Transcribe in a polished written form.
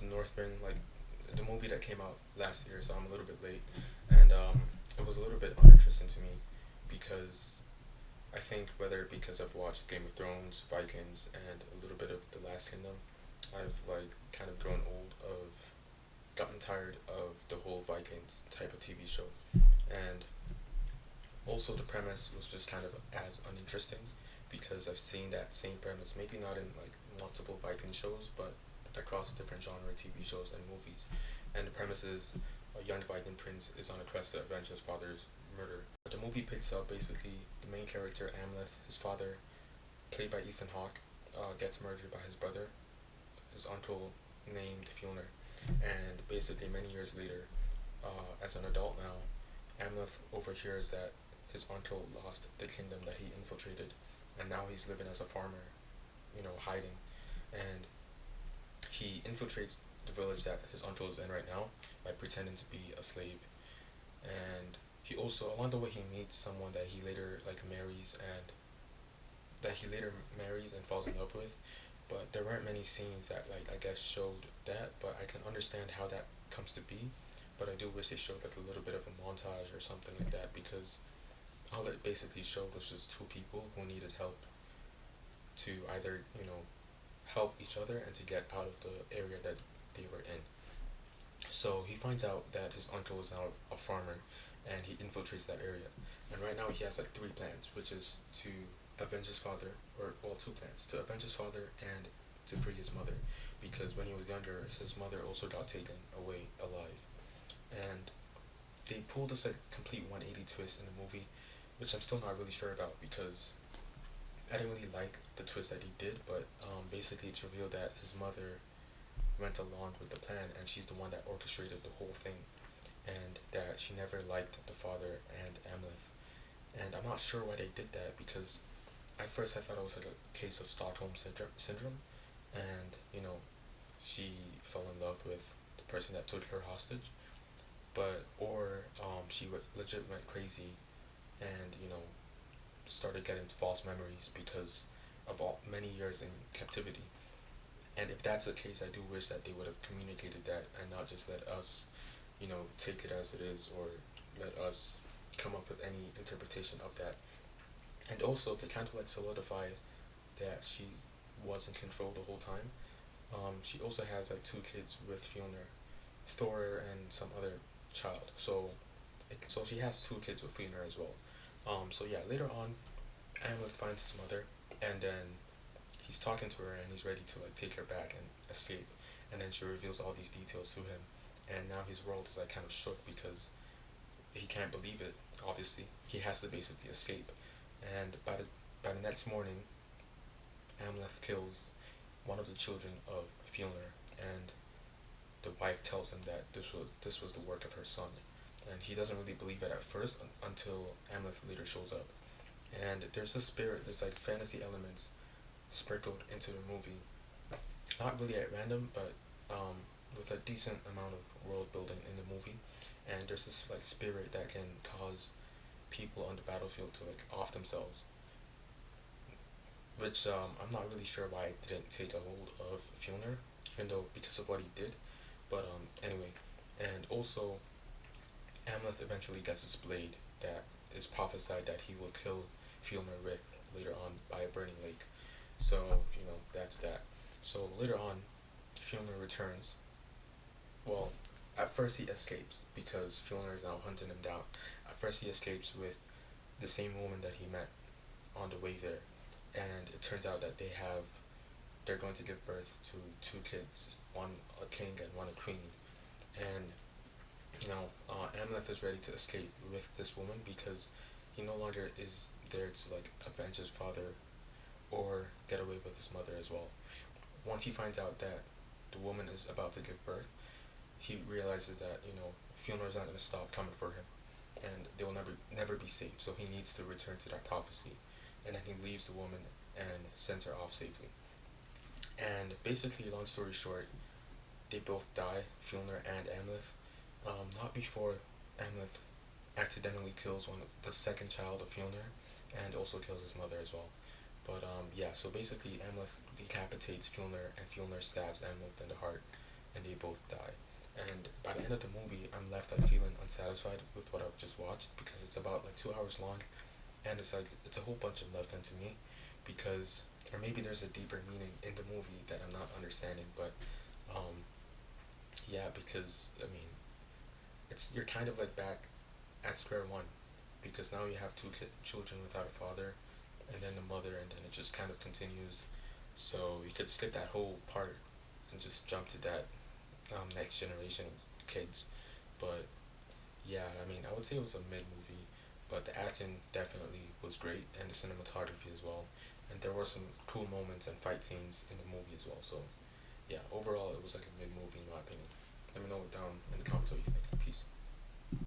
watched Northman, like the movie that came out last year, so I'm a little bit late, and it was a little bit uninteresting to me because I think whether because I've watched Game of Thrones, Vikings, and a little bit of The Last Kingdom, I've like kind of grown old of gotten tired of the whole Vikings type of TV show, and also the premise was just kind of as uninteresting because I've seen that same premise, maybe not in like multiple Viking shows, but across different genre TV shows and movies. And the premise is a young Viking prince is on a quest to avenge his father's murder. The movie picks up basically the main character Amleth, his father, played by Ethan Hawke, gets murdered by his brother, his uncle named Fjolnir, and basically many years later, as an adult now, Amleth overhears that his uncle lost the kingdom that he infiltrated, and now he's living as a farmer, hiding, and he infiltrates the village that his uncle is in right now by pretending to be a slave, and he also along the way he meets someone that he later and falls in love with, but there weren't many scenes that like I guess showed that, but I can understand how that comes to be, but I do wish they showed like a little bit of a montage or something like that because all it basically showed was just two people who needed help to either help each other and to get out of the area that they were in. So he finds out that his uncle is now a farmer, and he infiltrates that area. And right now he has like three plans, which is to avenge his father, or well, two plans: to avenge his father and to free his mother, because when he was younger, his mother also got taken away alive. And they pulled this like complete 180 twist in the movie, which I'm still not really sure about because I didn't really like the twist that he did. But basically, it's revealed that his mother went along with the plan, and she's the one that orchestrated the whole thing, and that she never liked the father and Amleth. And I'm not sure why they did that because at first I thought it was like a case of Stockholm syndrome, and she fell in love with the person that took her hostage, but or she legit went crazy and started getting false memories because of all many years in captivity. And if that's the case, I do wish that they would have communicated that and not just let us, take it as it is or let us come up with any interpretation of that. And also to kind of like solidify that she was in control the whole time. She also has like two kids with Fiona, Thor, and some other child. So she has two kids with Fiona as well. So yeah, later on, Amleth finds his mother, and then he's talking to her, and he's ready to like take her back and escape. And then she reveals all these details to him, and now his world is like kind of shook because he can't believe it. Obviously, he has to basically escape, and by the next morning, Amleth kills one of the children of Fjolnir, and the wife tells him that this was the work of her son, and he doesn't really believe it at first until Amleth later shows up. And there's like fantasy elements sprinkled into the movie, not really at random, but with a decent amount of world building in the movie. And there's this like spirit that can cause people on the battlefield to like off themselves, which I'm not really sure why it didn't take a hold of Fjolnir, even though because of what he did. But anyway, and also Amleth eventually gets his blade that is prophesied that he will kill Fjolnir with later on by a burning lake. So that's that. So later on, Fjolnir returns. Well, at first he escapes because Fjolnir is now hunting him down. At first he escapes with the same woman that he met on the way there, and it turns out that they're going to give birth to two kids, one a king and one a queen, and Amleth is ready to escape with this woman because he no longer is there to like avenge his father or get away with his mother as well. Once he finds out that the woman is about to give birth, he realizes that Fjolnir is not going to stop coming for him, and they will never be safe. So he needs to return to that prophecy, and then he leaves the woman and sends her off safely. And basically, long story short, they both die, Fjolnir and Amleth. Not before Amleth accidentally kills the second child of Fjolnir, and also kills his mother as well. But yeah, so basically Amleth decapitates Fjolnir, and Fjolnir stabs Amleth in the heart, and they end of the movie, I'm left like feeling unsatisfied with what I've just watched because it's about like 2 hours long, and it's like it's a whole bunch of nothing to me, because or maybe there's a deeper meaning in the movie that I'm not understanding, but um, yeah, because I mean, it's you're kind of like back at square one, because now you have two children without a father, and then the mother, and then it just kind of continues. So you could skip that whole part and just jump to that next generation of kids. But yeah, I mean, I would say it was a mid movie, but the acting definitely was great, and the cinematography as well. And there were some cool moments and fight scenes in the movie as well. So yeah, overall, it was like a mid movie in my opinion. Let me know down in the comments what you think.